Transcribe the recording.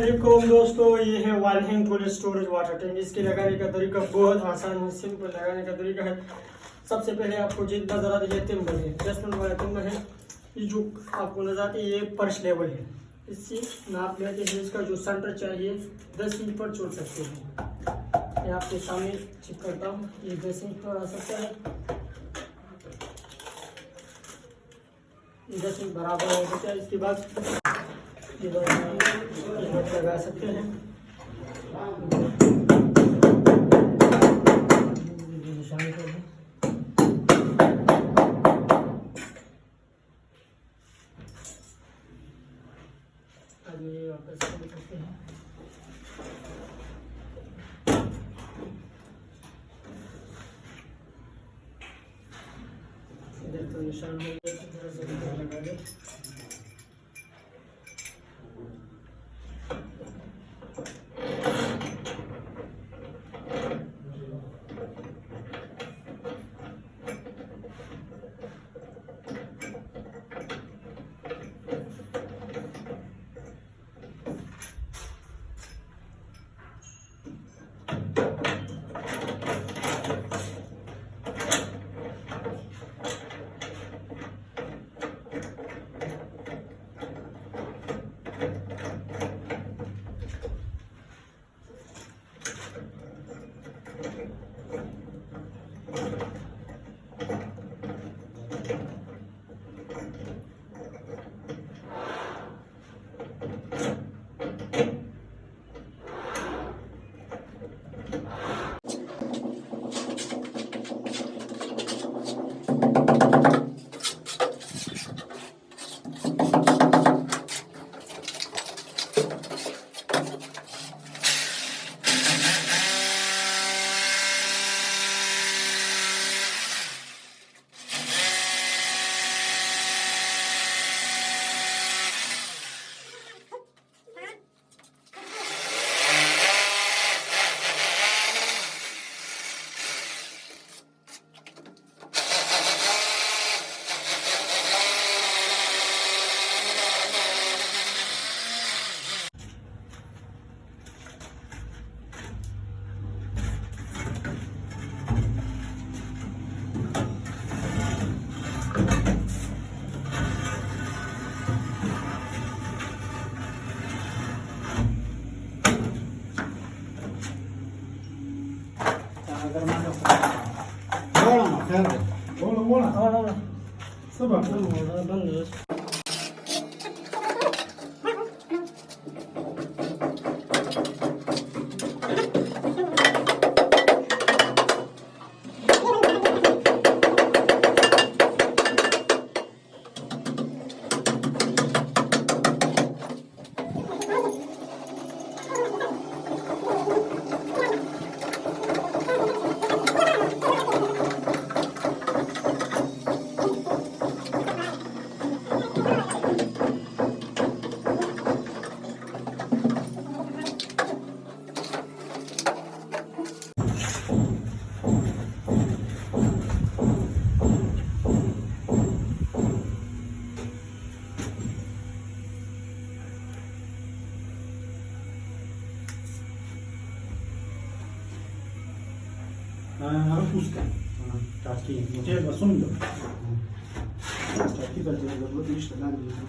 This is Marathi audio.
वालेकुम दोस्तों, ये है वालहिंग कोल्ड स्टोरेज वाटर टैंक। इसके लगाने का तरीका बहुत आसान है, सिंपल लगाने का तरीका है। सबसे पहले आपको जितना नजर आता है तिम्बर है, 10 मिनट वाला तिम्बर है। ये जो आपको नजर आता है ये पर्च लेवल है, इससे नाप लेते हैं। इसका जो सेंटर चाहिए 10 इंच पर छोड़ सकते हैं। मैं आपके सामने चेक करता हूँ, ये 10 इंच पर आ सकता है। ये 10 इंच बराबर हो सकता है। इसके बाद लगा सकते हैं। आगे वापस करते हैं। इधर तो निशान हो गया, थोड़ा सा लगा दे। Hola. Sabah. Arapusca, taki model basunda. Taki da böyle işte ben diyeceğim.